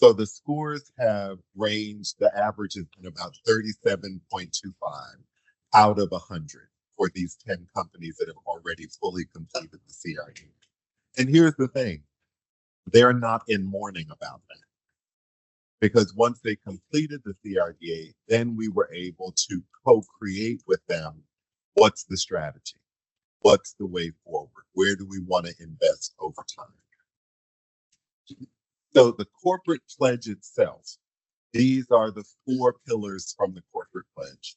So the scores have ranged, the average has been about 37.25 out of 100 for these 10 companies that have already fully completed the CRDA. And here's the thing, they're not in mourning about that. Because once they completed the CRDA, then we were able to co-create with them what's the strategy, what's the way forward, where do we want to invest over time. So the corporate pledge itself, these are the 4 pillars from the corporate pledge.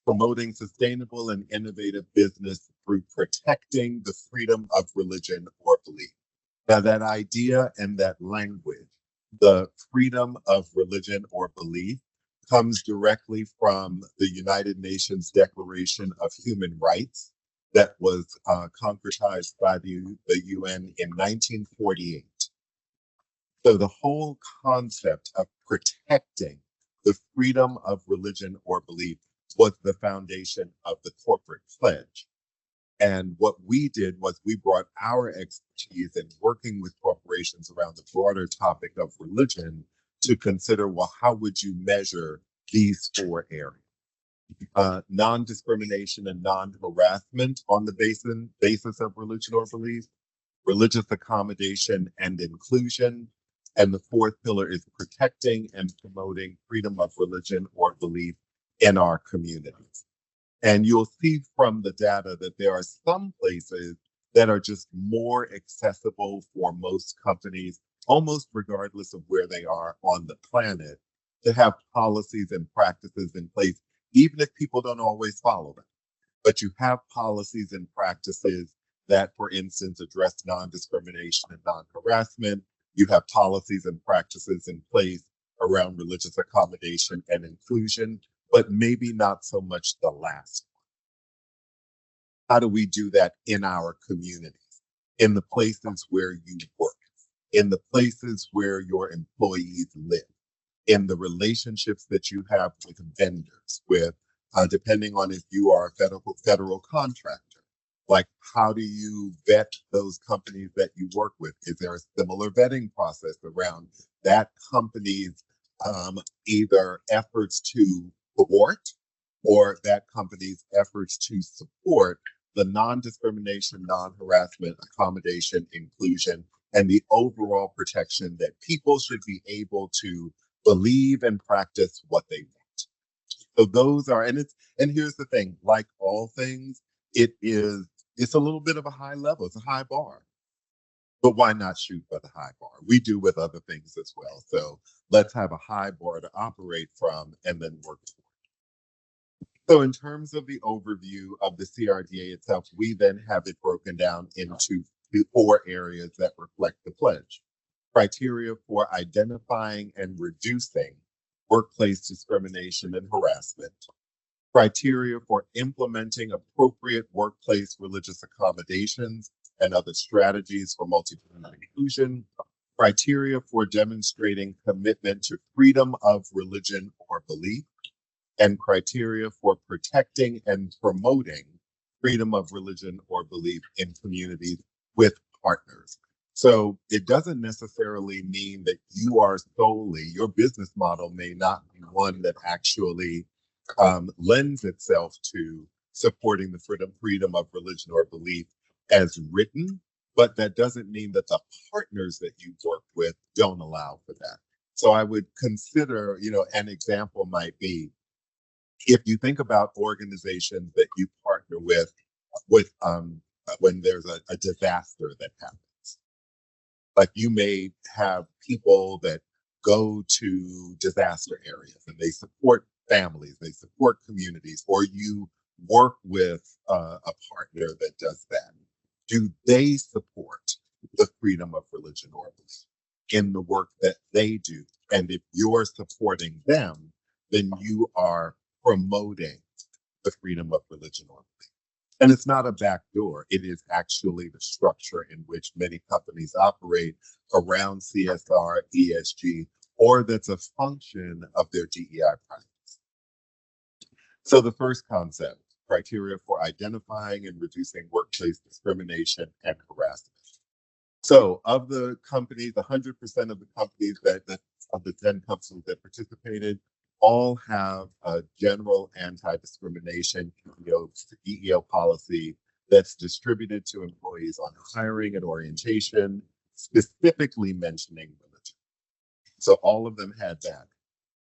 Promoting sustainable and innovative business through protecting the freedom of religion or belief. Now that idea and that language, the freedom of religion or belief, comes directly from the United Nations Declaration of Human Rights that was concretized by the UN in 1948. So the whole concept of protecting the freedom of religion or belief was the foundation of the corporate pledge. And what we did was we brought our expertise in working with corporations around the broader topic of religion to consider, well, how would you measure these 4 areas? Non-discrimination and non-harassment on the basis of religion or belief, religious accommodation and inclusion, and the 4th pillar is protecting and promoting freedom of religion or belief in our communities. And you'll see from the data that there are some places that are just more accessible for most companies, almost regardless of where they are on the planet, to have policies and practices in place, even if people don't always follow them. But you have policies and practices that, for instance, address non-discrimination and non-harassment. You have policies and practices in place around religious accommodation and inclusion, but maybe not so much the last one. How do we do that in our communities, in the places where you work, in the places where your employees live, in the relationships that you have with vendors, with depending on if you are a federal contractor? Like, how do you vet those companies that you work with? Is there a similar vetting process around that company's either efforts to thwart or that company's efforts to support the non-discrimination, non-harassment, accommodation, inclusion, and the overall protection that people should be able to believe and practice what they want? So those are, and here's the thing, like all things, it's a little bit of a high level, it's a high bar. But why not shoot for the high bar? We do with other things as well. So let's have a high bar to operate from and then work toward. So in terms of the overview of the CRDA itself, we then have it broken down into 4 areas that reflect the pledge. Criteria for identifying and reducing workplace discrimination and harassment. Criteria for implementing appropriate workplace religious accommodations and other strategies for multi-gender inclusion. Criteria for demonstrating commitment to freedom of religion or belief. And criteria for protecting and promoting freedom of religion or belief in communities with partners. So it doesn't necessarily mean that you are solely, your business model may not be one that actually lends itself to supporting the freedom of religion or belief as written, but that doesn't mean that the partners that you work with don't allow for that. So I would consider, an example might be, if you think about organizations that you partner with when there's a disaster that happens. Like, you may have people that go to disaster areas and they support families, they support communities, or you work with a partner that does that. Do they support the freedom of religion or belief in the work that they do? And if you're supporting them, then you are promoting the freedom of religion or belief. And it's not a backdoor. It is actually the structure in which many companies operate around CSR, ESG, or that's a function of their DEI practice. So the first concept, criteria for identifying and reducing workplace discrimination and harassment. So of the companies, 100% of the companies that of the 10 companies that participated all have a general anti-discrimination EEO policy that's distributed to employees on hiring and orientation, specifically mentioning religion. So all of them had that.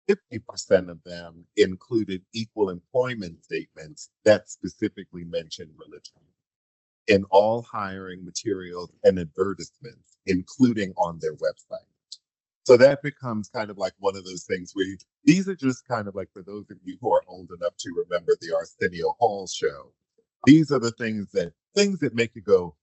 50% of them included equal employment statements that specifically mentioned religion in all hiring materials and advertisements, including on their website. So that becomes kind of like one of those things where these are just kind of like, for those of you who are old enough to remember the Arsenio Hall show, these are the things that make you go,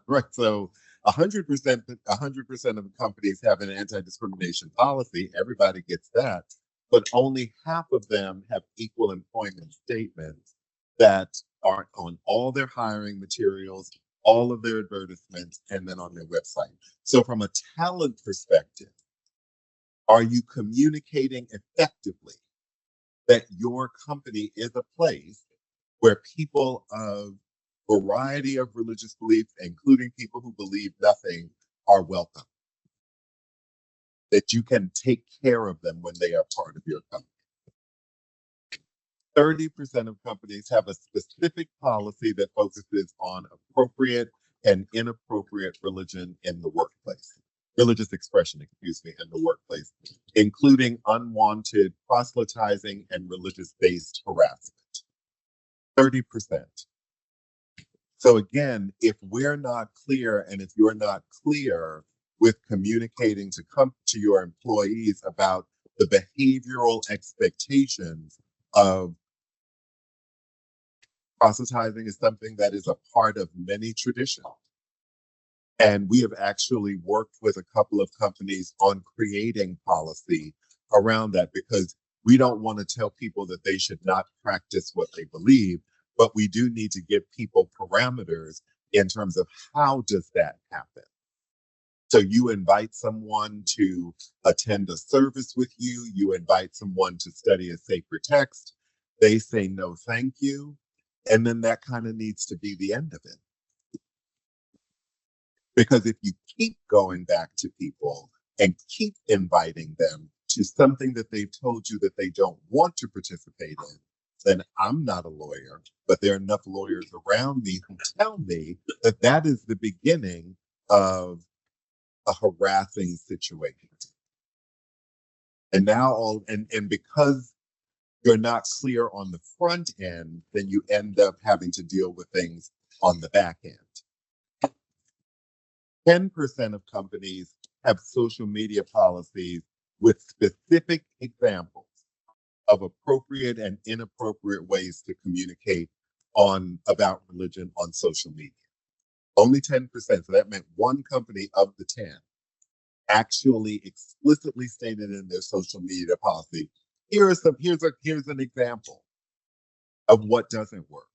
right? So 100% of companies have an anti-discrimination policy. Everybody gets that, but only half of them have equal employment statements that are on all their hiring materials, all of their advertisements, and then on their website. So from a talent perspective, are you communicating effectively that your company is a place where people of variety of religious beliefs, including people who believe nothing, are welcome? That you can take care of them when they are part of your company. 30% of companies have a specific policy that focuses on appropriate and inappropriate religion in the workplace. Religious expression, in the workplace, including unwanted proselytizing and religious-based harassment. 30%. So again, if we're not clear, and if you're not clear with communicating to your employees about the behavioral expectations of proselytizing is something that is a part of many traditions. And we have actually worked with a couple of companies on creating policy around that, because we don't want to tell people that they should not practice what they believe, but we do need to give people parameters in terms of how does that happen. So you invite someone to attend a service with you, you invite someone to study a sacred text, they say no thank you, and then that kind of needs to be the end of it. Because if you keep going back to people and keep inviting them to something that they've told you that they don't want to participate in, then I'm not a lawyer, but there are enough lawyers around me who tell me that that is the beginning of a harassing situation. And now and because you're not clear on the front end, then you end up having to deal with things on the back end. 10% of companies have social media policies with specific examples of appropriate and inappropriate ways to communicate about religion on social media. Only 10%, so that meant one company of the 10 actually explicitly stated in their social media policy, here's an example of what doesn't work.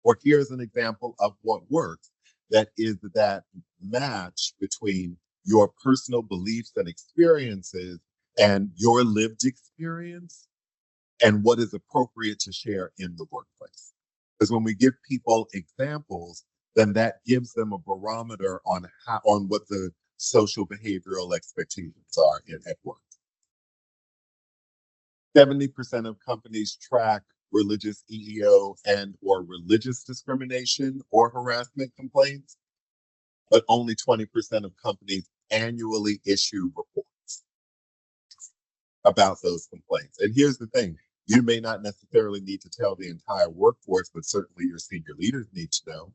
Or here's an example of what works. That is that match between your personal beliefs and experiences and your lived experience and what is appropriate to share in the workplace. Because when we give people examples, then that gives them a barometer on what the social behavioral expectations are at work. 70% of companies track religious EEO and or religious discrimination or harassment complaints, but only 20% of companies annually issue reports about those complaints. And here's the thing, you may not necessarily need to tell the entire workforce, but certainly your senior leaders need to know.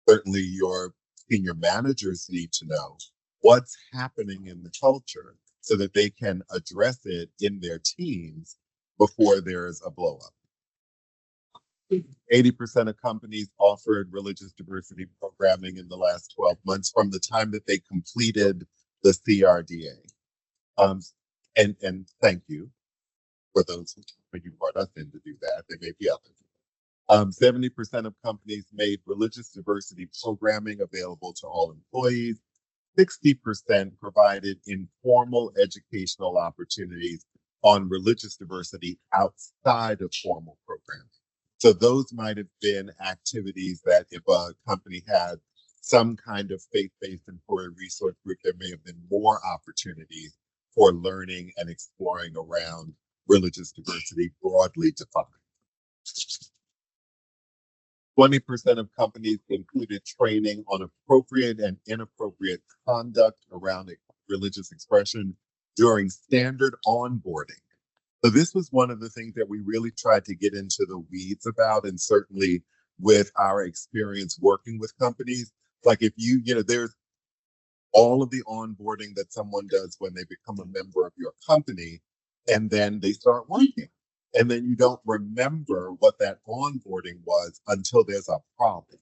Certainly your senior managers need to know what's happening in the culture so that they can address it in their teams before there's a blow up. 80% of companies offered religious diversity programming in the last 12 months from the time that they completed the CRDA. And thank you for those who you brought us in to do that. There may be others. 70% of companies made religious diversity programming available to all employees. 60% provided informal educational opportunities on religious diversity outside of formal programming. So those might have been activities that if a company had some kind of faith-based employee resource group, there may have been more opportunities for learning and exploring around religious diversity broadly defined. 20% of companies included training on appropriate and inappropriate conduct around religious expression during standard onboarding. So this was one of the things that we really tried to get into the weeds about, and certainly with our experience working with companies. Like if there's all of the onboarding that someone does when they become a member of your company, and then they start working. And then you don't remember what that onboarding was until there's a problem.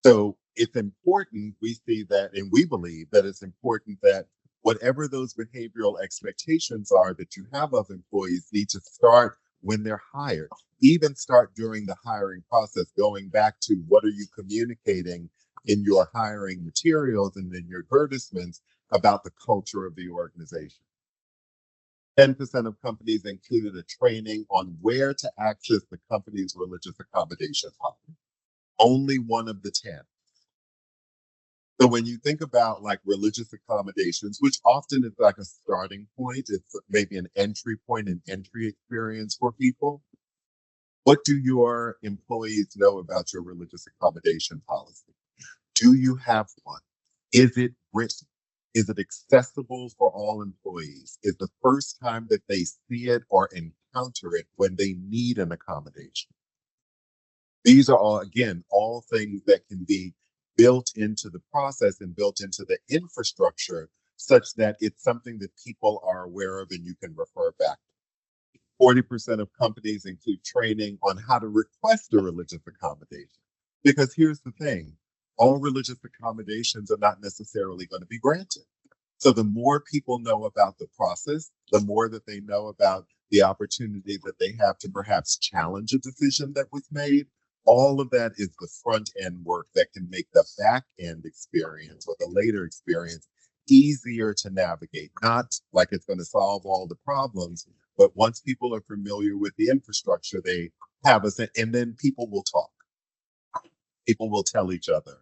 So it's important, we see that, and we believe that it's important that whatever those behavioral expectations are that you have of employees need to start when they're hired, even start during the hiring process, going back to what are you communicating in your hiring materials and in your advertisements about the culture of the organization. 10% of companies included a training on where to access the company's religious accommodation policy. Only one of the 10. So when you think about like religious accommodations, which often is like a starting point, it's maybe an entry point, an entry experience for people. What do your employees know about your religious accommodation policy? Do you have one? Is it written? Is it accessible for all employees? Is the first time that they see it or encounter it when they need an accommodation? These are all, again, all things that can be built into the process and built into the infrastructure such that it's something that people are aware of and you can refer back to. 40% of companies include training on how to request a religious accommodation. Because here's the thing, all religious accommodations are not necessarily going to be granted. So the more people know about the process, the more that they know about the opportunity that they have to perhaps challenge a decision that was made. All of that is the front end work that can make the back end experience or the later experience easier to navigate. Not like it's going to solve all the problems, but once people are familiar with the infrastructure, they have and then people will talk. People will tell each other,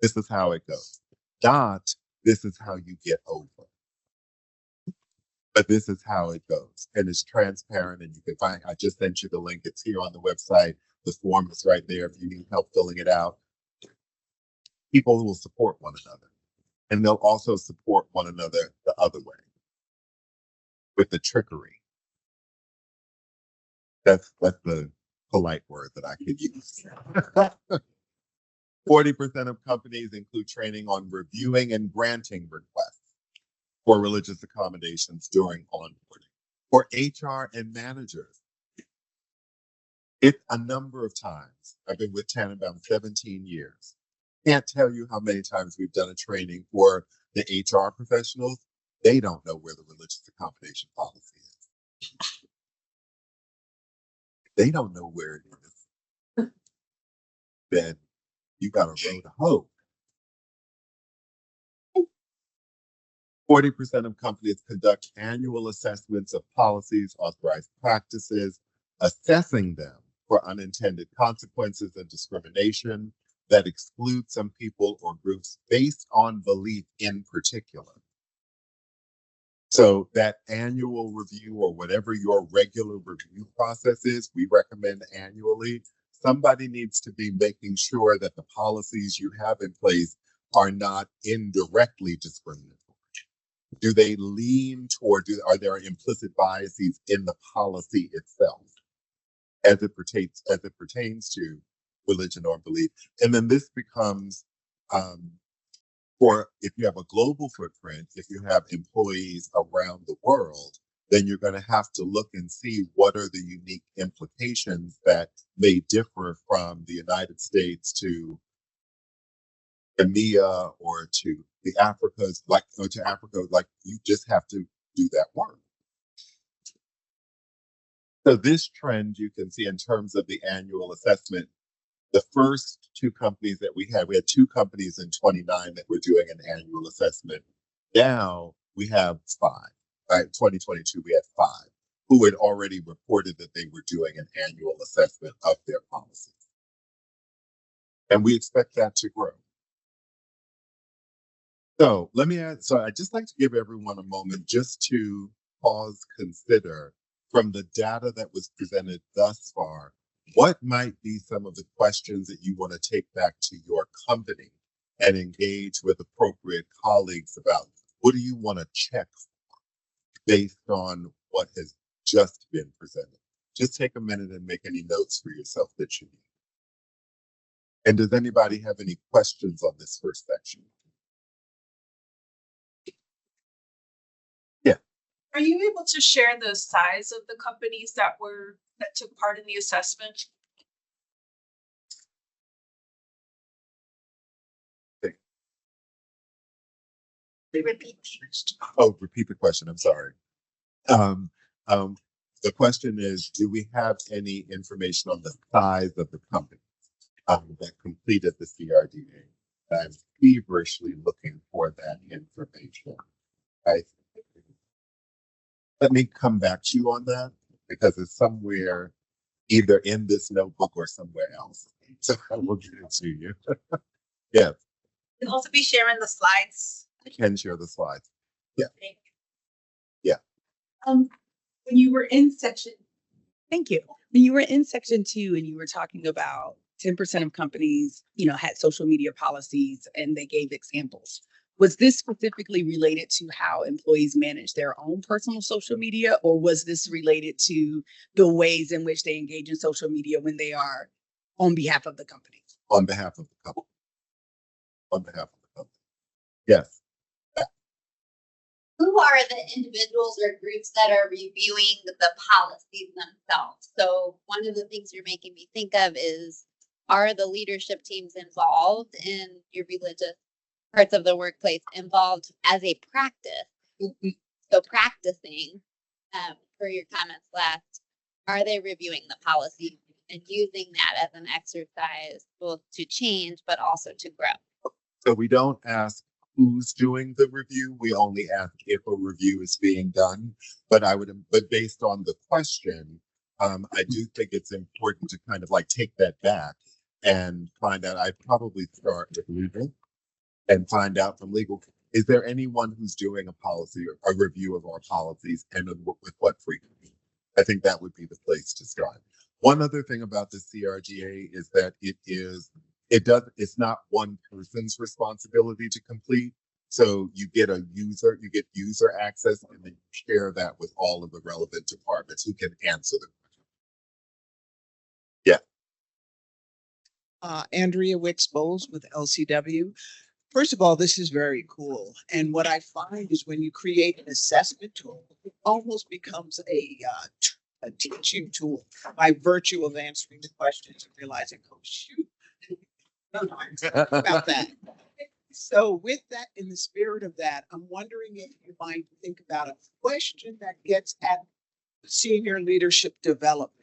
this is how it goes. Not, this is how you get over. But this is how it goes. And it's transparent and you can find, I just sent you the link. It's here on the website. The form is right there if you need help filling it out. People will support one another. And they'll also support one another the other way with the trickery. That's the polite word that I could use. 40% of companies include training on reviewing and granting requests for religious accommodations during onboarding. For HR and managers, it's a number of times. I've been with Tanenbaum 17 years. Can't tell you how many times we've done a training for the HR professionals. They don't know where the religious accommodation policy is. They don't know where it is. Then you got a road to hoe. 40% of companies conduct annual assessments of policies, authorized practices, assessing them for unintended consequences and discrimination that exclude some people or groups based on belief in particular. So that annual review or whatever your regular review process is, we recommend annually. Somebody needs to be making sure that the policies you have in place are not indirectly discriminatory. Do they lean toward, are there implicit biases in the policy itself as it pertains to religion or belief? And then this becomes, for if you have a global footprint, if you have employees around the world, then you're going to have to look and see what are the unique implications that may differ from the United States to EMEA or to the Africas, to Africa, you just have to do that work. So this trend you can see in terms of the annual assessment. The first two companies that we had two companies in 29 that were doing an annual assessment. Now we have 5. Right, 2022 we had 5 who had already reported that they were doing an annual assessment of their policies. And we expect that to grow. So let me add, so I'd just like to give everyone a moment just to pause, consider from the data that was presented thus far, what might be some of the questions that you want to take back to your company and engage with appropriate colleagues about what do you want to check based on what has just been presented. Just take a minute and make any notes for yourself that you need. And does anybody have any questions on this first section? Yeah. Are you able to share the size of the companies that took part in the assessment? Repeat. Oh, repeat the question. I'm sorry. Um, the question is, do we have any information on the size of the company that completed the CRDA? I'm feverishly looking for that information. Let me come back to you on that because it's somewhere either in this notebook or somewhere else. So I will get it to you. Yes. You can also be sharing the slides. I can share the slides. Yeah. Yeah. When you were in section, thank you. When you were in section 2 and you were talking about 10% of companies, had social media policies and they gave examples. Was this specifically related to how employees manage their own personal social media, or was this related to the ways in which they engage in social media when they are on behalf of the company? On behalf of the company. On behalf of the company. Yes. Who are the individuals or groups that are reviewing the policies themselves? So one of the things you're making me think of is, are the leadership teams involved in your religious parts of the workplace involved as a practice? So practicing, per your comments last, are they reviewing the policy and using that as an exercise both to change but also to grow? So we don't ask who's doing the review. We only ask if a review is being done. But based on the question, I do think it's important to kind of like take that back and find out. I'd probably start with legal and find out from legal, is there anyone who's doing a policy or a review of our policies and with what frequency? I think that would be the place to start. One other thing about the CRDA is that it's not one person's responsibility to complete. So you get user access, and then you share that with all of the relevant departments who can answer the question. Yeah. Andrea Wicks-Bowles with LCW. First of all, this is very cool. And what I find is when you create an assessment tool, it almost becomes a teaching tool by virtue of answering the questions and realizing, oh, shoot, about that. So with that, in the spirit of that, I'm wondering if you might think about a question that gets at senior leadership development.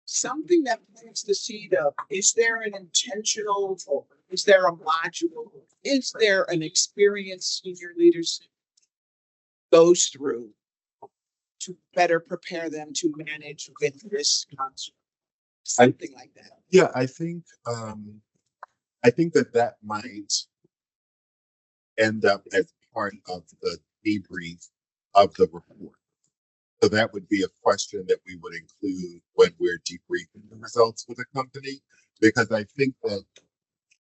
Something that plants the seed of, is there an intentional, is there a module, is there an experience senior leaders goes through to better prepare them to manage with risk concept? Something like that. Yeah, I think that might end up as part of the debrief of the report. So that would be a question that we would include when we're debriefing the results with a company, because I think that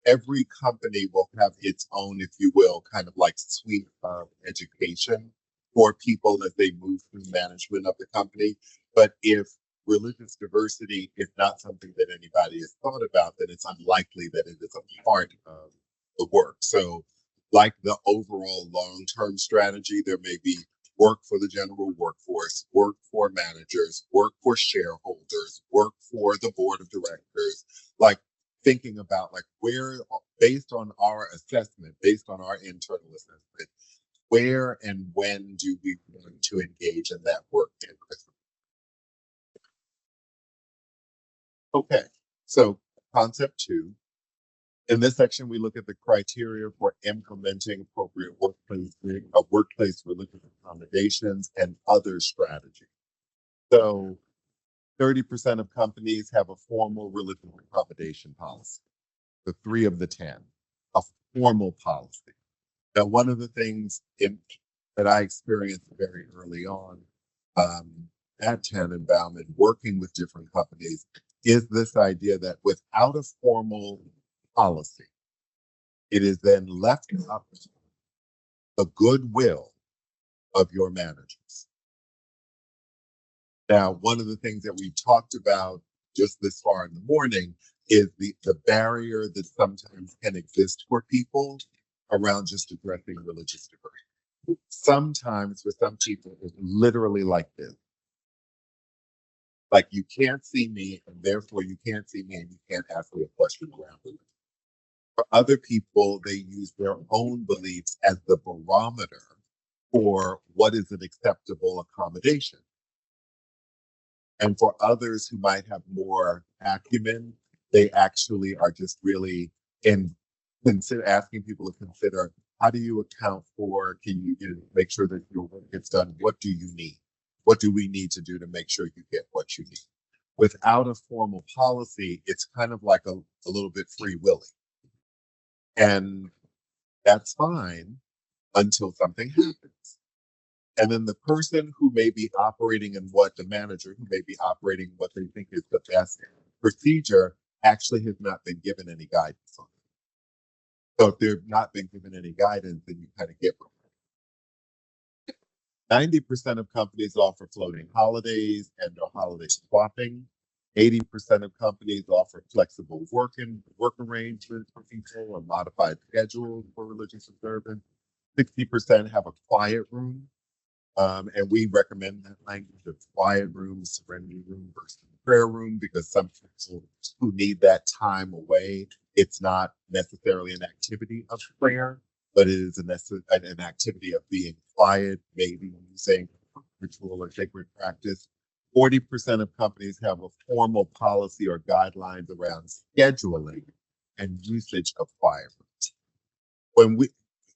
every company will have its own, if you will, kind of like suite of education for people as they move through management of the company. But if religious diversity is not something that anybody has thought about, then it's unlikely that it is a part of the work. So like the overall long-term strategy, there may be work for the general workforce, work for managers, work for shareholders, work for the board of directors, like thinking about like where, based on our assessment, based on our internal assessment, where and when do we want to engage in that work and okay, so concept 2. In this section, we look at the criteria for implementing appropriate workplace religious accommodations and other strategies. So 30% of companies have a formal religious accommodation policy. the 3 of the 10, a formal policy. Now, one of the things that I experienced very early on at Tanenbaum and working with different companies is this idea that without a formal policy, it is then left up to the goodwill of your managers. Now, one of the things that we talked about just this far in the morning is the barrier that sometimes can exist for people around just addressing religious diversity. Sometimes for some people, it's literally like this. Like, you can't see me, and therefore you can't see me, and you can't ask me a question around it. For other people, they use their own beliefs as the barometer for what is an acceptable accommodation. And for others who might have more acumen, they actually are just really asking people to consider, how do you account for, can you make sure that your work gets done? What do you need? What do we need to do to make sure you get what you need? Without a formal policy, it's kind of like a little bit free willing. And that's fine until something happens. And then the person who may be operating in the manager who may be operating what they think is the best procedure actually has not been given any guidance on it. So if they've not been given any guidance, then you kind of get 90% of companies offer floating holidays and or holiday swapping. 80% of companies offer flexible work arrangements for people or modified schedules for religious observance. 60% have a quiet room. And we recommend that language of quiet room, serenity room versus prayer room, because some people who need that time away, it's not necessarily an activity of prayer, but it is an activity of being quiet, maybe using ritual or sacred practice. 40% of companies have a formal policy or guidelines around scheduling and usage of quiet rooms.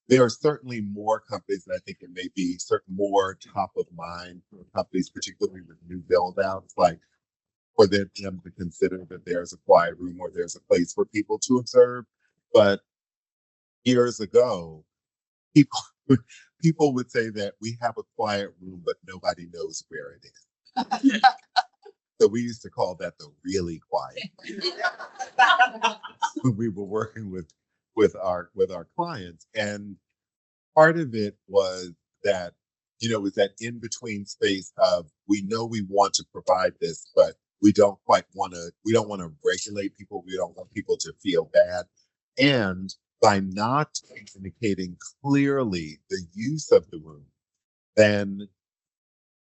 There are certainly more companies that I think it may be more top of mind for companies, particularly with new build outs, like for them to consider that there's a quiet room or there's a place for people to observe. But years ago, people would say that we have a quiet room, but nobody knows where it is. So we used to call that the really quiet when we were working with our clients. And part of it was that, was that in between space of, we know we want to provide this, but we don't want to regulate people. We don't want people to feel bad. And by not communicating clearly the use of the room, then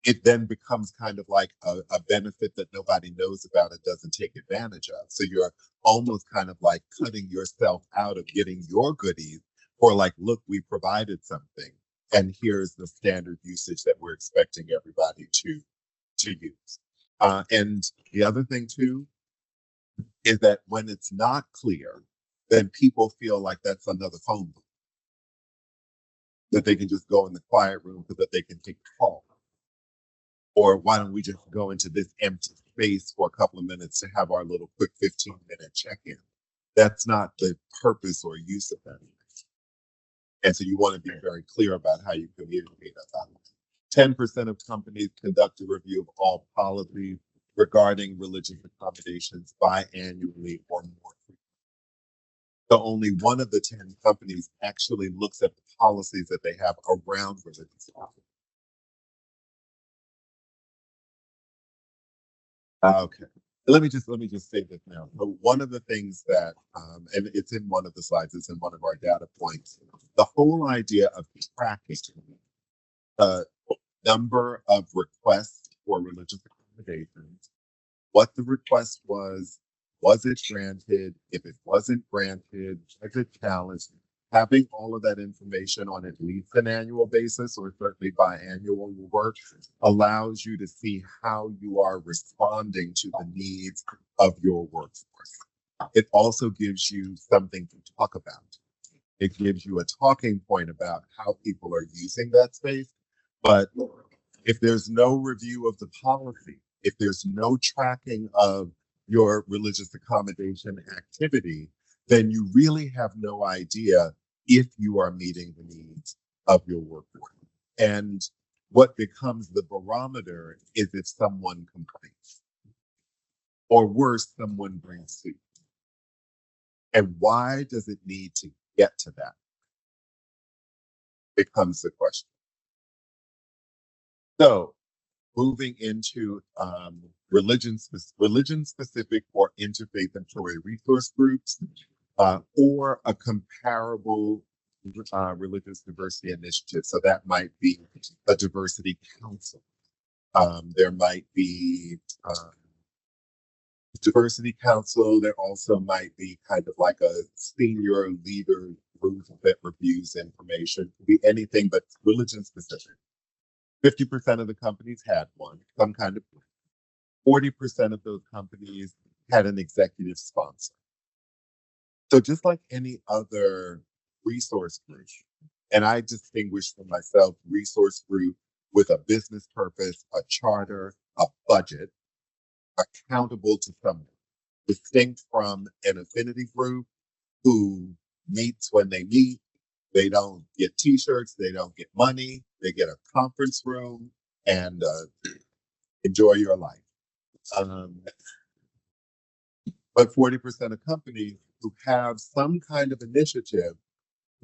it then becomes kind of like a benefit that nobody knows about and doesn't take advantage of. So you're almost kind of like cutting yourself out of getting your goodies, or like, look, we provided something, and here's the standard usage that we're expecting everybody to use. And the other thing too is that when it's not clear, then people feel like that's another phone book that they can just go in the quiet room so that they can take a call. Or why don't we just go into this empty space for a couple of minutes to have our little quick 15-minute check-in? That's not the purpose or use of that. And so you want to be very clear about how you communicate about it. 10% of companies conduct a review of all policies regarding religious accommodations biannually or more frequently. So only one of the 10 companies actually looks at the policies that they have around religious accommodations. Okay, let me just say this now. So one of the things that, and it's in one of the slides, it's in one of our data points, the whole idea of tracking the number of requests for religious accommodations, what the request was it granted? If it wasn't granted, was it challenged? Having all of that information on at least an annual basis, or certainly biannual work, allows you to see how you are responding to the needs of your workforce. It also gives you something to talk about. It gives you a talking point about how people are using that space. But if there's no review of the policy, if there's no tracking of your religious accommodation activity, then you really have no idea if you are meeting the needs of your workforce. And what becomes the barometer is if someone complains, or worse, someone brings suit. And why does it need to get to that? Becomes the question. So, moving into religion-specific or interfaith employee resource groups, or a comparable religious diversity initiative. So that might be a diversity council. There might be diversity council. There also might be kind of like a senior leader group that reviews information. It could be anything but religion specific. 50% of the companies had one, some kind of. 40% of those companies had an executive sponsor. So just like any other resource group, and I distinguish for myself resource group with a business purpose, a charter, a budget, accountable to someone, distinct from an affinity group who meets when they meet. They don't get t-shirts, they don't get money, they get a conference room and enjoy your life. But 40% of companies who have some kind of initiative,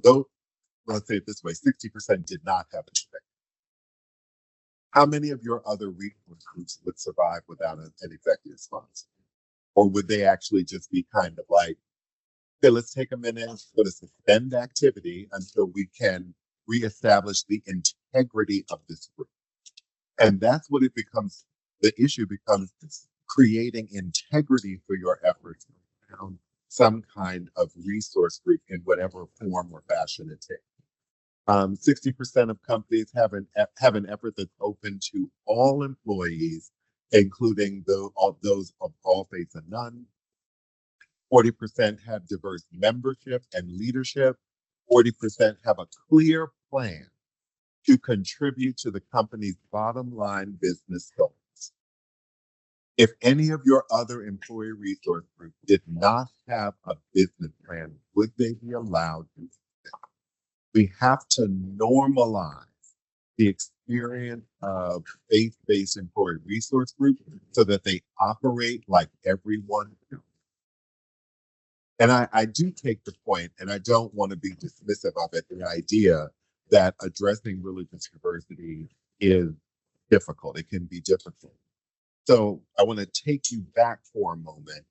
though, let's say it this way, 60% did not have anything. How many of your other resource groups would survive without an executive sponsor? Or would they actually just be kind of like, okay, let's take a minute, go to suspend activity until we can reestablish the integrity of this group? And that's what it becomes. The issue becomes creating integrity for your efforts around some kind of resource group in whatever form or fashion it takes. 60% of companies have an effort that's open to all employees, including those of all faiths and none. 40% have diverse membership and leadership. 40% have a clear plan to contribute to the company's bottom line business goals. If any of your other employee resource groups did not have a business plan, would they be allowed to? We have to normalize the experience of faith-based employee resource groups so that they operate like everyone else. And I do take the point, and I don't want to be dismissive of it, the idea that addressing religious diversity is difficult. It can be difficult. So I want to take you back for a moment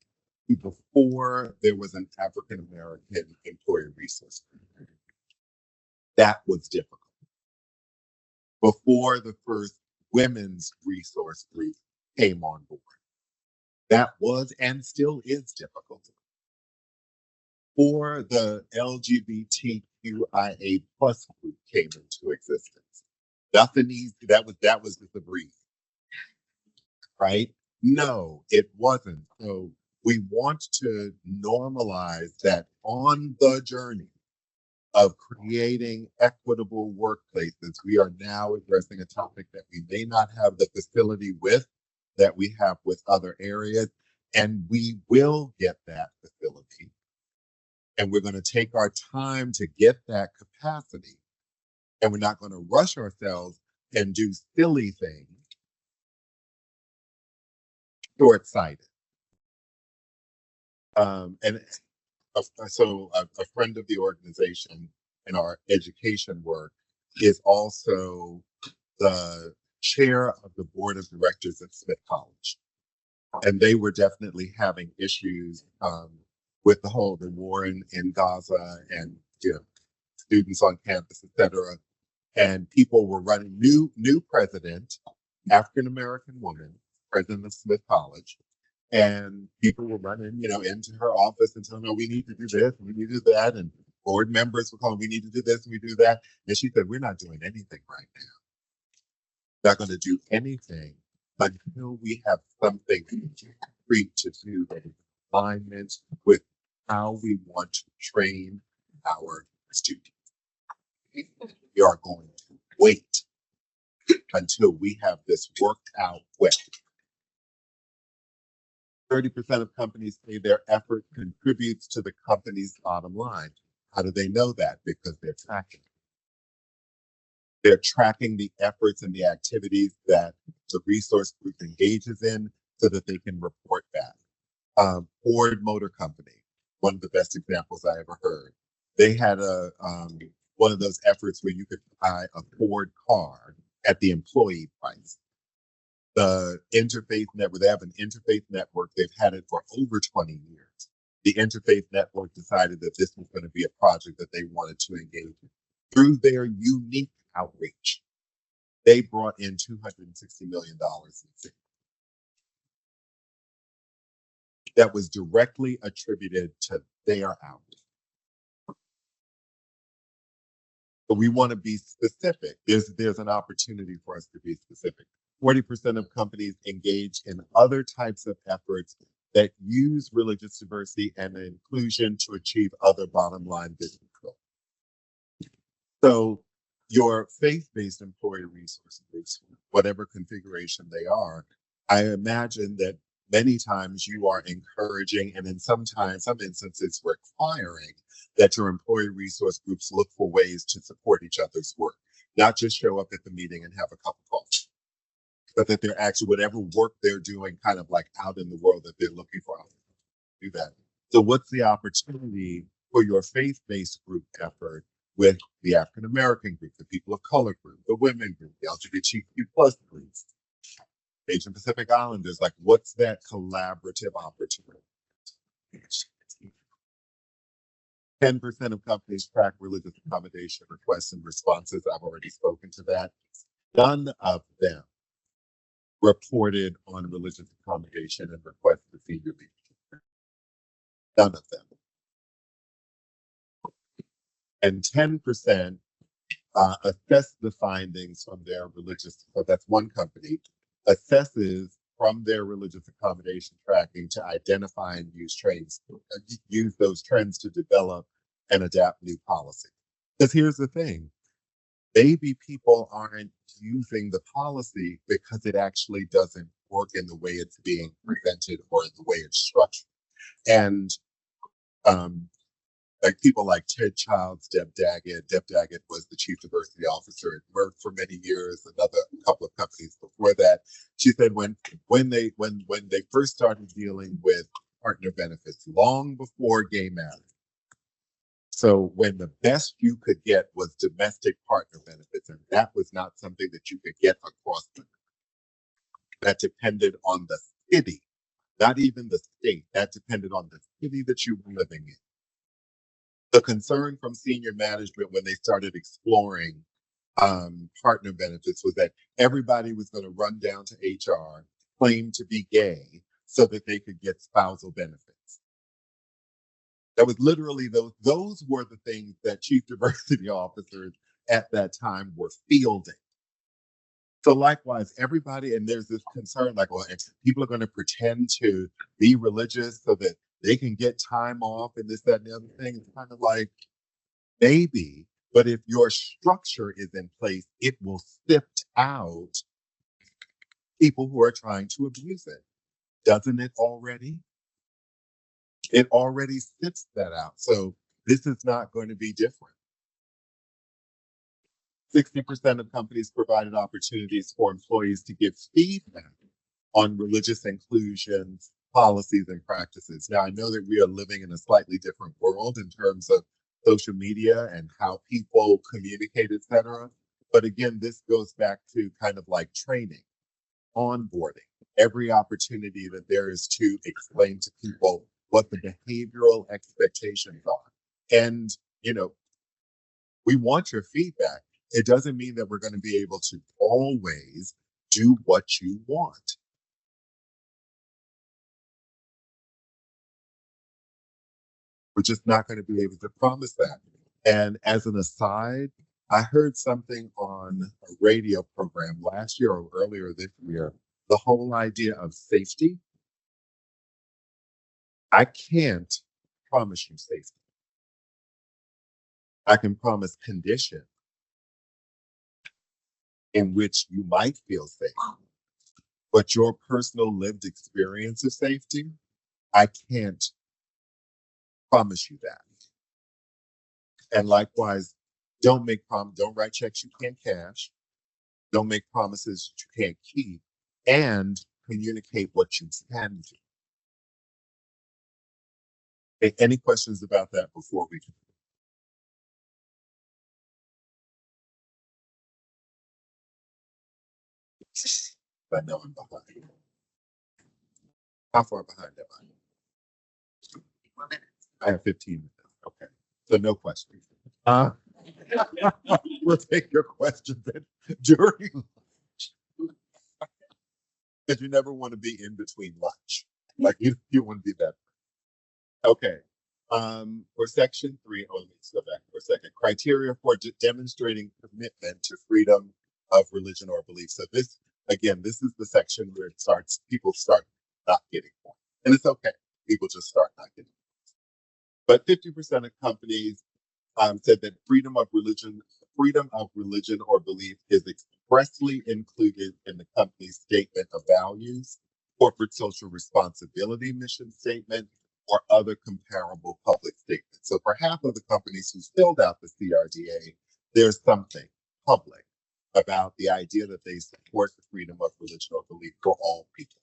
to before there was an African American employee resource group. That was difficult. Before the first women's resource group came on board, that was and still is difficult. Before the LGBTQIA plus group came into existence, nothing easy. That was just a breeze, right? No, it wasn't. So we want to normalize that on the journey of creating equitable workplaces. We are now addressing a topic that we may not have the facility with that we have with other areas, and we will get that facility. And we're going to take our time to get that capacity. And we're not going to rush ourselves and do silly things, short-sighted. So a friend of the organization in our education work is also the chair of the board of directors at Smith College. And they were definitely having issues with the war in Gaza and students on campus, et cetera. And people were running new president, African-American woman, president of Smith College. And people were running, into her office and telling her, we need to do this, we need to do that. And board members were calling, we need to do this, and we do that. And she said, we're not doing anything right now. Not going to do anything until we have something concrete to do that is in alignment with how we want to train our students. We are going to wait until we have this worked out well. 30% of companies say their effort contributes to the company's bottom line. How do they know that? Because they're tracking. They're tracking the efforts and the activities that the resource group engages in so that they can report back. Ford Motor Company, one of the best examples I ever heard. They had one of those efforts where you could buy a Ford car at the employee price. The interfaith network, they have an interfaith network. They've had it for over 20 years. The interfaith network decided that this was going to be a project that they wanted to engage in. Through their unique outreach, they brought in $260 million in savings. That was directly attributed to their outreach. But we want to be specific. There's an opportunity for us to be specific. 40% of companies engage in other types of efforts that use religious diversity and inclusion to achieve other bottom line business goals. So your faith-based employee resource groups, whatever configuration they are, I imagine that many times you are encouraging and in some instances requiring that your employee resource groups look for ways to support each other's work, not just show up at the meeting and have a cup of coffee, but that they're actually, whatever work they're doing kind of like out in the world, that they're looking for do that. So what's the opportunity for your faith-based group effort with the African American group, the people of color group, the women group, the LGBTQ plus groups, Asian Pacific Islanders? Like, what's that collaborative opportunity? 10% of companies track religious accommodation requests and responses. I've already spoken to that. None of them reported on religious accommodation and requests to senior leadership. None of them. And 10% assess the findings from their religious, so that's one company, assesses from their religious accommodation tracking to identify and use those trends to develop and adapt new policy. Because here's the thing, maybe people aren't using the policy because it actually doesn't work in the way it's being presented or in the way it's structured. And like people like Ted Childs, Deb Daggett. Deb Daggett was the chief diversity officer at Merck for many years, another couple of companies before that. She said when they first started dealing with partner benefits, long before gay marriage. So when the best you could get was domestic partner benefits, and that was not something that you could get across the country. That depended on the city, not even the state. That depended on the city that you were living in. The concern from senior management when they started exploring partner benefits was that everybody was going to run down to HR, claim to be gay, so that they could get spousal benefits. That was literally those were the things that chief diversity officers at that time were fielding. So likewise, everybody, and there's this concern like, well, people are going to pretend to be religious so that they can get time off and this, that, and the other thing. It's kind of like, maybe, but if your structure is in place, it will sift out people who are trying to abuse it. Doesn't it already? It already sifts that out. So this is not going to be different. 60% of companies provided opportunities for employees to give feedback on religious inclusion policies and practices. Now, I know that we are living in a slightly different world in terms of social media and how people communicate, et cetera. But again, this goes back to kind of like training, onboarding, every opportunity that there is to explain to people what the behavioral expectations are. And, you know, we want your feedback. It doesn't mean that we're going to be able to always do what you want. We're just not going to be able to promise that. And as an aside, I heard something on a radio program last year or earlier this year, the whole idea of safety. I can't promise you safety. I can promise conditions in which you might feel safe. But your personal lived experience of safety, I can't promise you that. And likewise, don't write checks you can't cash. Don't make promises that you can't keep, and communicate what you can do. Okay, any questions about that before we can? I know I'm behind. How far behind am I? 4 minutes. I have 15 minutes. Okay, so no questions. We'll take your questions during lunch. Because you never want to be in between lunch. Like you want to be that. Okay. For section 3, let's go back for a second. Criteria for demonstrating commitment to freedom of religion or belief. So this is the section where people start not getting points. And it's okay. People just start not getting points. But 50% of companies said that freedom of religion or belief is expressly included in the company's statement of values, corporate social responsibility mission statement, or other comparable public statements. So for half of the companies who filled out the CRDA, there's something public about the idea that they support the freedom of religion or belief for all people.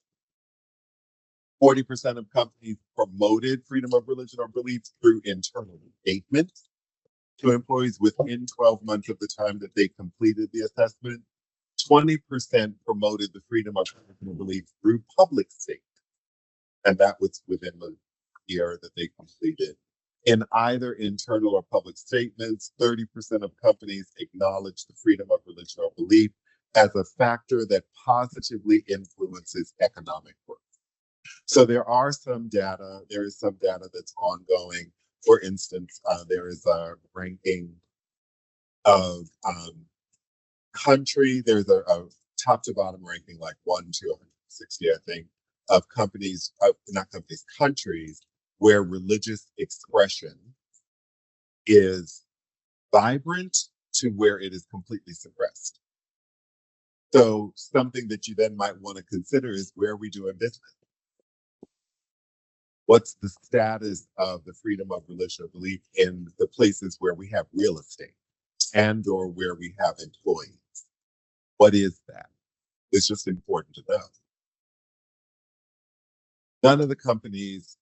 40% of companies promoted freedom of religion or belief through internal statements to employees within 12 months of the time that they completed the assessment. 20% promoted the freedom of religion or belief through public statements. And that was within the year that they completed. In either internal or public statements, 30% of companies acknowledge the freedom of religion or belief as a factor that positively influences economic growth. So there is some data that's ongoing. For instance, there is a ranking of country. There's a top to bottom ranking, like 1 to 160, I think, of countries where religious expression is vibrant to where it is completely suppressed. So something that you then might want to consider is, where are we doing business? What's the status of the freedom of religion or belief in the places where we have real estate and or where we have employees? What is that? It's just important to know. None of the companies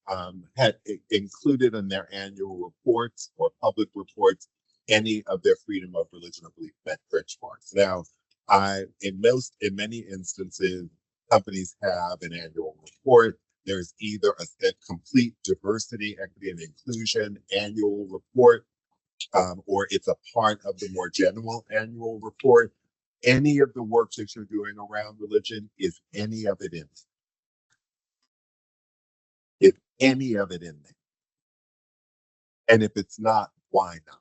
had included in their annual reports or public reports any of their freedom of religion or belief benchmarks. Now, in many instances, companies have an annual report. There's either a complete diversity, equity, and inclusion annual report, or it's a part of the more general annual report. Any of the work that you're doing around religion, is any of it in there? Is any of it in there? And if it's not, why not?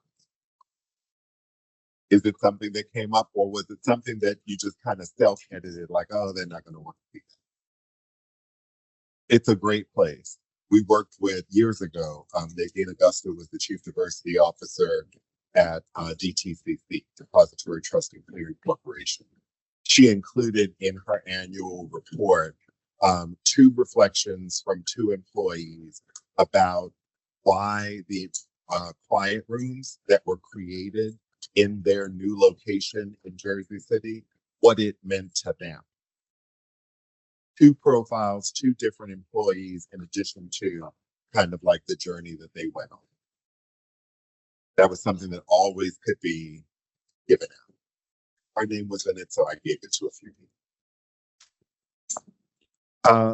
Is it something that came up, or was it something that you just kind of self-edited, like, oh, they're not going to want to see that? It's a great place. We worked with, years ago, Nadine Augusta was the Chief Diversity Officer at DTCC, Depository Trust and Clearing Corporation. She included in her annual report 2 reflections from 2 employees about why the quiet rooms that were created in their new location in Jersey City, what it meant to them. 2 profiles, 2 different employees, in addition to kind of like the journey that they went on. That was something that always could be given out. Our name was in it, so I gave it to a few people.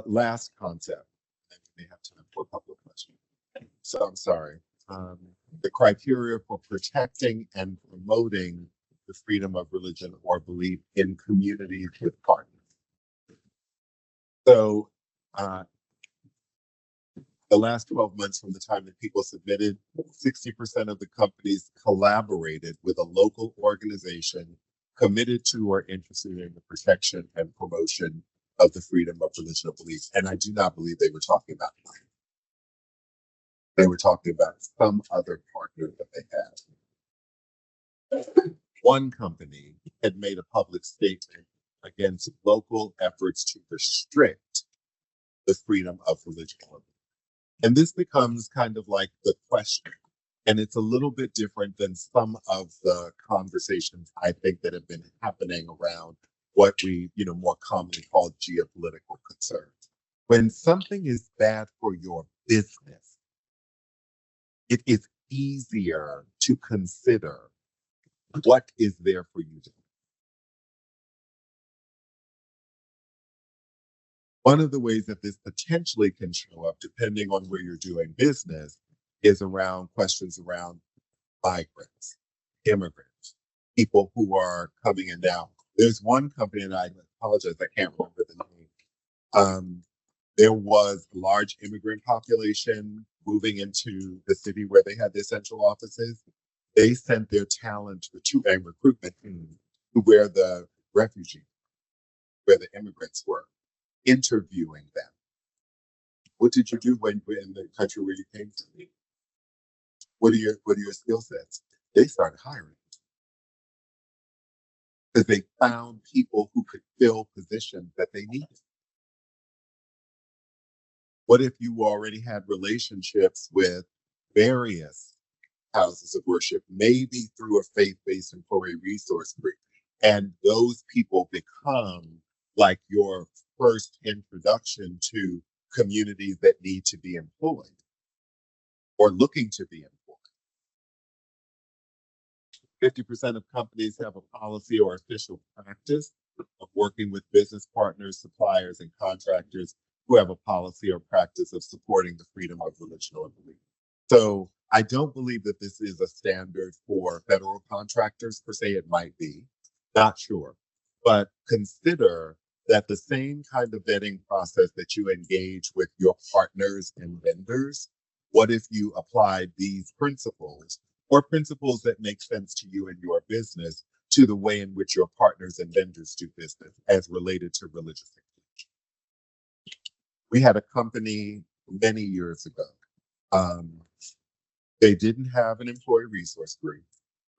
Last concept, and we may have time for a couple of questions. So I'm sorry. The criteria for protecting and promoting the freedom of religion or belief in communities with partners. So the last 12 months from the time that people submitted, 60% of the companies collaborated with a local organization committed to or interested in the protection and promotion of the freedom of religion or belief. And I do not believe they were talking about mine. They were talking about some other partner that they had. One company had made a public statement against local efforts to restrict the freedom of religion. And this becomes kind of like the question. And it's a little bit different than some of the conversations I think that have been happening around what we, more commonly call geopolitical concerns. When something is bad for your business, it is easier to consider what is there for you to do. One of the ways that this potentially can show up, depending on where you're doing business, is around questions around migrants, immigrants, people who are coming in now. There's one company, and I apologize, I can't remember the name. There was a large immigrant population moving into the city where they had their central offices. They sent their talent to a recruitment team to where the refugees, where the immigrants were, interviewing them. What did you do when in the country where you came to? What are your skill sets? They started hiring because they found people who could fill positions that they needed. What if you already had relationships with various houses of worship, maybe through a faith-based employee resource group, and those people become like your first introduction to communities that need to be employed or looking to be employed? 50% of companies have a policy or official practice of working with business partners, suppliers, and contractors who have a policy or practice of supporting the freedom of religion or belief. So I don't believe that this is a standard for federal contractors per se. It might be, not sure. But consider that the same kind of vetting process that you engage with your partners and vendors, what if you applied these principles or principles that make sense to you and your business to the way in which your partners and vendors do business as related to religious inclusion? We had a company many years ago. They didn't have an employee resource group,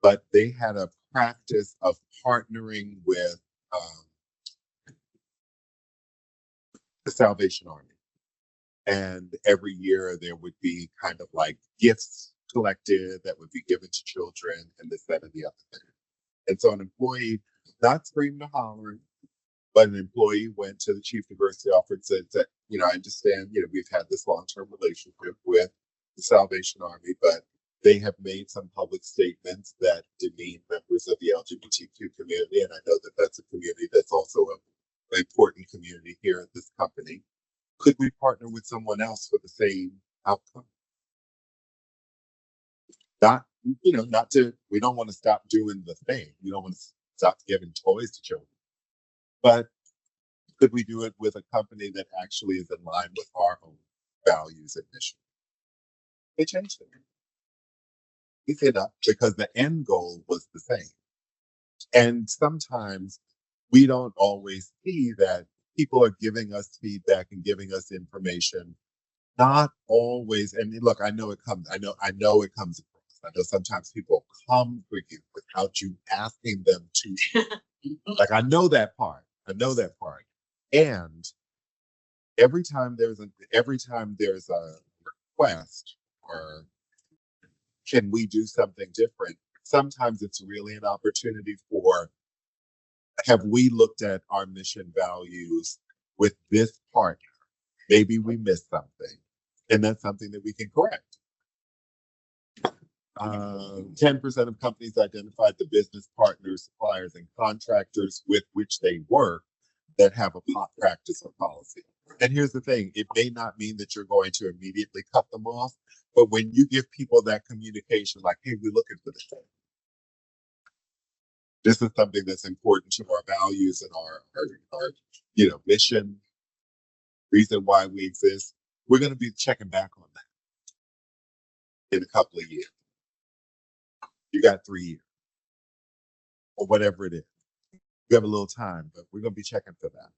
but they had a practice of partnering with the Salvation Army. And every year there would be kind of like gifts collected that would be given to children and this, that, and the other thing. And so an employee, not screaming or hollering, but an employee went to the chief diversity officer and said, I understand, we've had this long-term relationship with the Salvation Army, but they have made some public statements that demean members of the LGBTQ community. And I know that that's a community that's also an important community here at this company. Could we partner with someone else for the same outcome? We don't want to stop doing the thing. We don't want to stop giving toys to children. But could we do it with a company that actually is in line with our own values and mission? They changed it. We said that because the end goal was the same. And sometimes we don't always see that people are giving us feedback and giving us information. Not always, and look, I know it comes across. I know sometimes people come for you without you asking them to. Like, I know that part. And every time there's a request or can we do something different, sometimes it's really an opportunity for, have we looked at our mission values with this partner? Maybe we missed something, and that's something that we can correct. 10% of companies identified the business partners, suppliers, and contractors with which they work that have a practice or policy. And here's the thing, it may not mean that you're going to immediately cut them off, but when you give people that communication, like, hey, we're looking for this thing. This is something that's important to our values and our mission, reason why we exist. We're going to be checking back on that in a couple of years. You got 3 years or whatever it is. You have a little time, but we're going to be checking for that.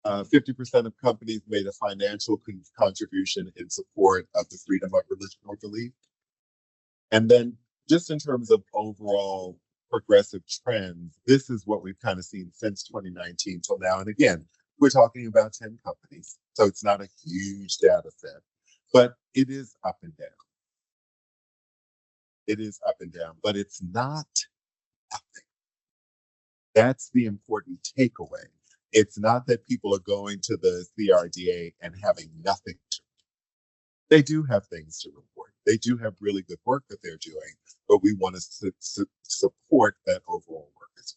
50% of companies made a financial contribution in support of the freedom of religion or belief. And then just in terms of overall progressive trends, this is what we've kind of seen since 2019 till now. And again, we're talking about 10 companies, so it's not a huge data set, but it is up and down. It is up and down, but it's not nothing. That's the important takeaway. It's not that people are going to the CRDA and having nothing to. They do have things to report. They do have really good work that they're doing, but we want to support that overall work as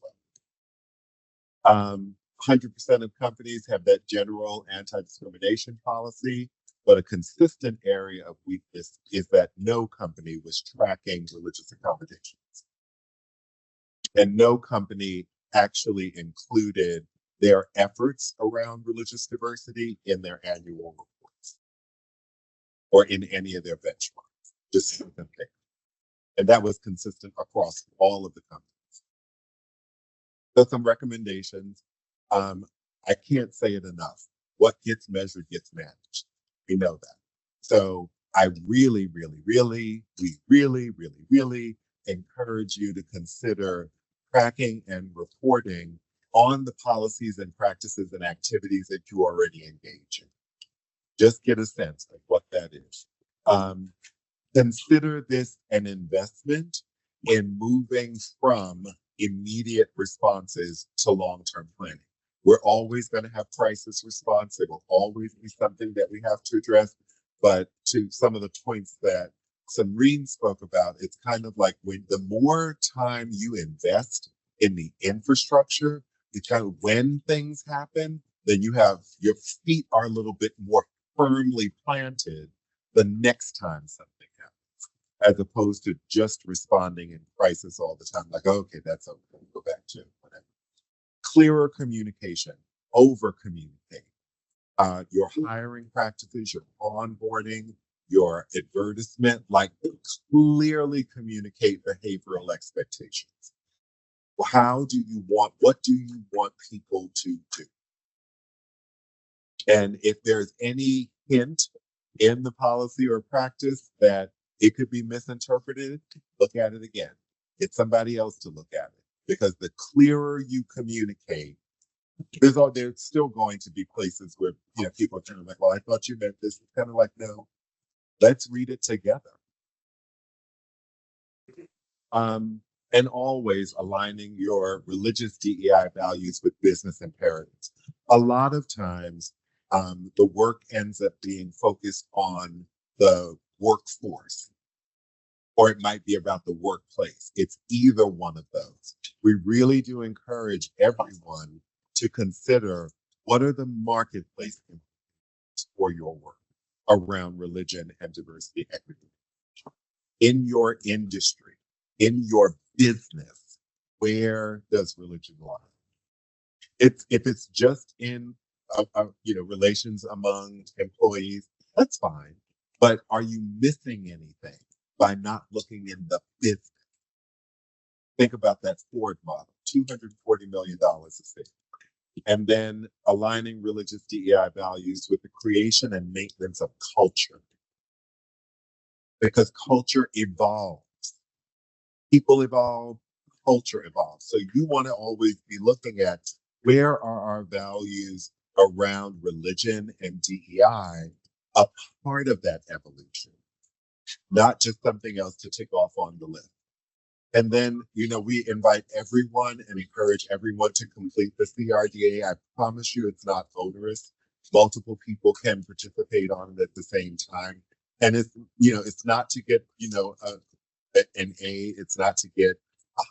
well. 100% of companies have that general anti-discrimination policy, but a consistent area of weakness is that no company was tracking religious accommodations. And no company actually included their efforts around religious diversity in their annual reports or in any of their benchmarks, just something there. And that was consistent across all of the companies. So some recommendations. I can't say it enough. What gets measured gets managed. We know that. So I really encourage you to consider tracking and reporting on the policies and practices and activities that you already engage in. Just get a sense of what that is. Consider this an investment in moving from immediate responses to long-term planning. We're always going to have crisis response. It will always be something that we have to address. But to some of the points that Samreen spoke about, it's kind of like when the more time you invest in the infrastructure, because when things happen, then you have your feet are a little bit more firmly planted the next time something happens, as opposed to just responding in crisis all the time. Like, okay, that's okay, go back to whatever. Clearer communication, over communicate. Your hiring practices, your onboarding, your advertisement, like clearly communicate behavioral expectations. What do you want people to do? And if there's any hint in the policy or practice that it could be misinterpreted, look at it again. Get somebody else to look at it. Because the clearer you communicate, there's still going to be places where people are kind of like, well, I thought you meant this. It's kind of like, no, let's read it together. And always aligning your religious DEI values with business imperatives. A lot of times, the work ends up being focused on the workforce, or it might be about the workplace. It's either one of those. We really do encourage everyone to consider what are the marketplace for your work around religion and diversity, equity. In your industry, in your business, where does religion lie? If it's just in relations among employees, that's fine. But are you missing anything by not looking in the business? Think about that Ford model, $240 million a sale. And then aligning religious DEI values with the creation and maintenance of culture. Because culture evolves. People evolve, culture evolves. So you want to always be looking at where are our values around religion and DEI a part of that evolution, not just something else to tick off on the list. And then, we invite everyone and encourage everyone to complete the CRDA. I promise you it's not onerous. Multiple people can participate on it at the same time. And it's not to get, an A, it's not to get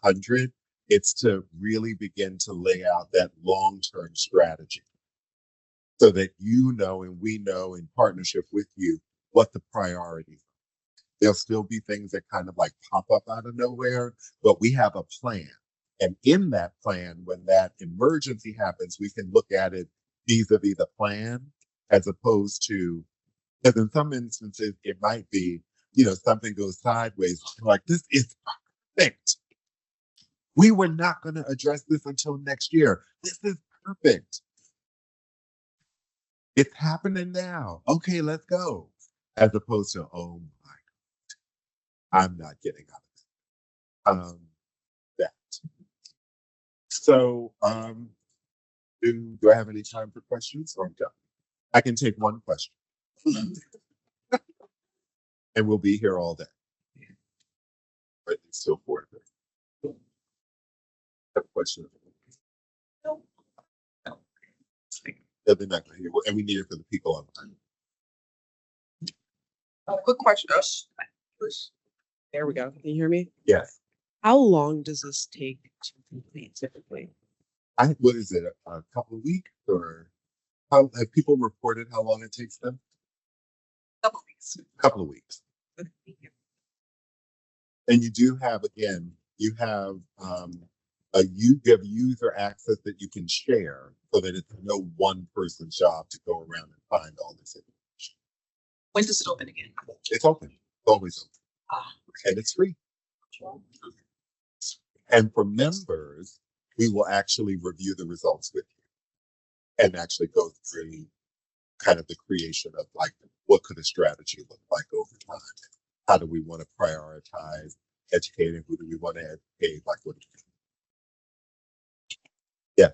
100. It's to really begin to lay out that long-term strategy so that and we know in partnership with you what the priorities are. There'll still be things that kind of like pop up out of nowhere, but we have a plan. And in that plan, when that emergency happens, we can look at it vis-a-vis the plan, as opposed to, because in some instances, it might be, something goes sideways, like this is perfect. We were not going to address this until next year. This is perfect. It's happening now. Okay, let's go. As opposed to, oh my God, I'm not getting out of it. That. So, do I have any time for questions or I'm done? I can take one question. And we'll be here all day. But it's still 4:30. Have a question? No. They're not gonna hear, and we need it for the people online. Quick question. There we go. Can you hear me? Yes. How long does this take to complete typically? What is it, a couple of weeks or how have people reported how long it takes them? Couple weeks. Couple of weeks. And you do have, again, you have you have user access that you can share so that it's no one person's job to go around and find all this information. When does it open again? It's open. It's always open. And it's free. And for members, we will actually review the results with you and actually go through kind of the creation of like, what could a strategy look like over time? How do we want to prioritize educating? Who do we want to educate? Like, what do we do? Yeah.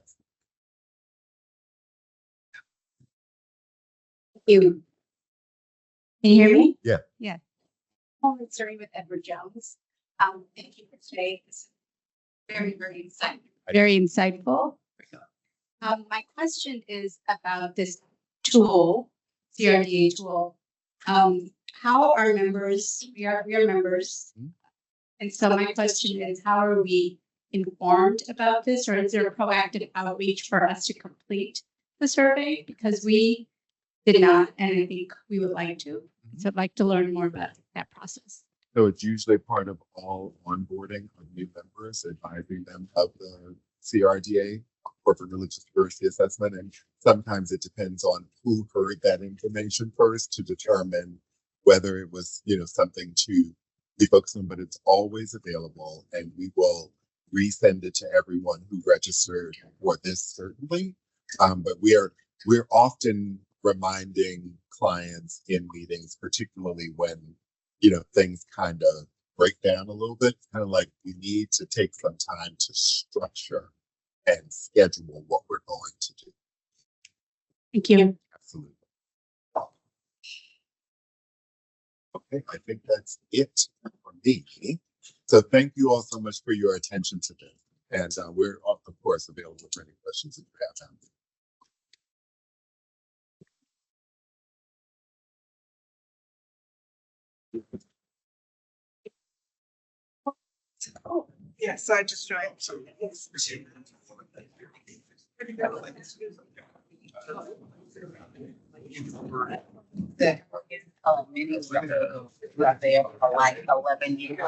You. Can you hear me? Yeah. Yeah. I'm starting with Edward Jones. Thank you for today. It's very, very insightful. Very insightful. My question is about this tool, CRDA tool. How are members, we are members. And so my question is, how are we informed about this, or is there a proactive outreach for us to complete the survey? Because we did not, and I think we would like to. So I'd like to learn more about that process. So it's usually part of all onboarding of new members, advising them of the CRDA, corporate religious diversity assessment. And sometimes it depends on who heard that information first to determine whether it was, something to be focused on, but it's always available and we will resend it to everyone who registered for this certainly. But we're often reminding clients in meetings, particularly when, things kind of break down a little bit, kind of like we need to take some time to structure and schedule what we're going to do. Thank you. Absolutely. Okay, I think that's it for me. So thank you all so much for your attention to this. And we're, of course, available for any questions if you have them. Oh, yes, I just joined. The meetings that they are like 11 years.